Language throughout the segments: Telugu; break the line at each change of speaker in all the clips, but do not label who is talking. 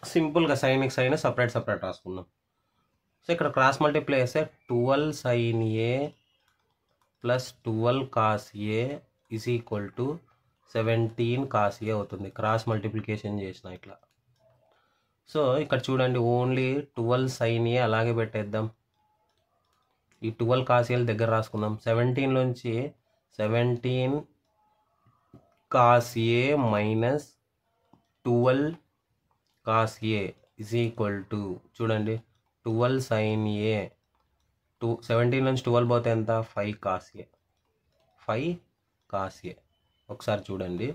సింపుల్గా సైన్ ఎక్స్ అయినా సపరేట్ రాసుకుందాం. సో ఇక్కడ క్రాస్ మల్టిప్లై చేస్తే 12 sin A plus 12 cos A is equal to 17 cos A అవుతుంది. క్రాస్ మల్టిప్లికేషన్ చేసిన ఇట్లా. సో ఇక్కడ చూడండి, ఓన్లీ 12 sin A అలాగే పెట్టేద్దాం. ఈ 12 cos A దగ్గర రాసుకుందాం. 17 నుంచి 17 cos A minus 12 cos A is equal to చూడండి 12 sin A 17 నుంచి 12 పోతే ఎంత 5 cos A 5 cos A. ఒకసారి చూడండి,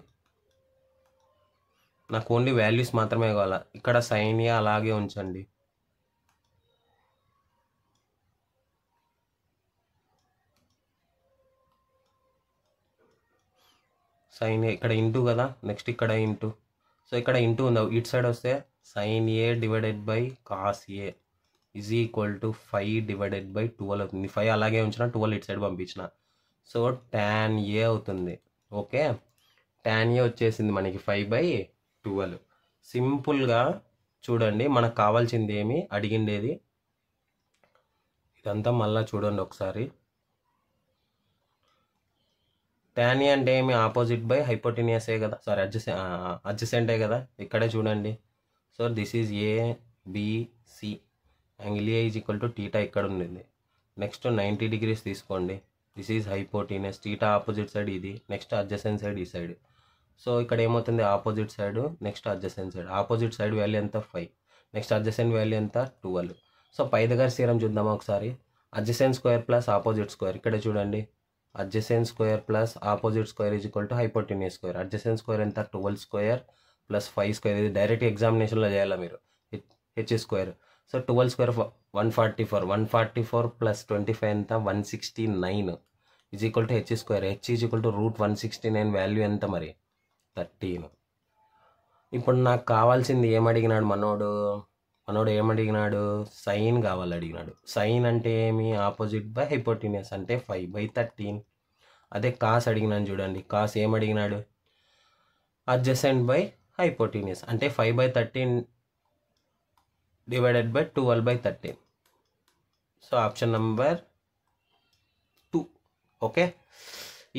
నాకు ఓన్లీ వాల్యూస్ మాత్రమే కావాలా. ఇక్కడ sin A అలాగే ఉంచండి. sin A ఇక్కడ ఇంటూ కదా, నెక్స్ట్ ఇక్కడ ఇంటూ. సో ఇక్కడ ఇంటూ ఉంది, ఇటు సైడ్ వస్తే sin A divided by cos A is equal to 5 divided by 12 అవుతుంది. 5 అలాగే ఉంచిన, 12 ఇటు సైడ్ పంపించిన. సో tan A అవుతుంది. ఓకే, tan A వచ్చేసింది మనకి 5/12. సింపుల్గా చూడండి, మనకు కావాల్సింది ఏమి అడిగిండేది ఇదంతా మళ్ళీ చూడండి ఒకసారి. tan A అంటే ఏమి ఆపోజిట్ బై హైపోటెన్యూసే కదా, సారీ అడ్జసెంటే కదా. ఇక్కడే చూడండి. So this is ABC, angle A is equal to theta ఇక్కడ ఉండింది. నెక్స్ట్ 90 degrees తీసుకోండి. This is hypotenuse, theta opposite side ఇది, నెక్స్ట్ అడ్జసెంట్ సైడ్ ఈ సైడ్. సో ఇక్కడ ఏమవుతుంది, opposite side next adjacent side. Opposite side value ఎంత 5, నెక్స్ట్ అడ్జసెంట్ వాల్యూ ఎంత 12. సో పైథాగరస్ థీరం చూద్దామా ఒకసారి. Adjacent square plus opposite square, ఇక్కడ చూడండి adjacent square plus opposite square is equal to hypotenuse square. Adjacent square ఎంత 12 స్క్వేర్ ప్లస్ 5 స్క్వేర్. ఇది డైరెక్ట్ ఎగ్జామినేషన్లో చేయాలా మీరు, H square. So 12 square 144, 144 plus 25 ఎంత 169 is equal to H square. H is equal to √169, value ఎంత మరి 13. ఇప్పుడు నాకు కావాల్సింది ఏమడిగినాడు మనోడు ఏమడిగినాడు, సైన్ కావాలి అడిగినాడు. సైన్ అంటే ఏమి, ఆపోజిట్ బై హైపోటెన్యూస్ అంటే 5/13. అదే కాస్ అడిగినాను చూడండి, కాస్ ఏమడిగినాడు, అడ్జసెంట్ బై హైపోటెన్యూస్ అంటే 5/13 divided by 12/13. So option number 2. Okay,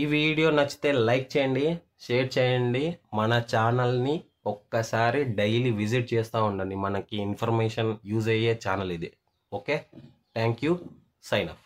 ఈ వీడియో నచ్చితే లైక్ చేయండి, షేర్ చేయండి. మన ఛానల్ని ఒక్కసారి డైలీ విజిట్ చేస్తూ ఉండండి. మనకి ఇన్ఫర్మేషన్ యూజ్ అయ్యే ఛానల్ ఇది. Okay, thank you, sign of.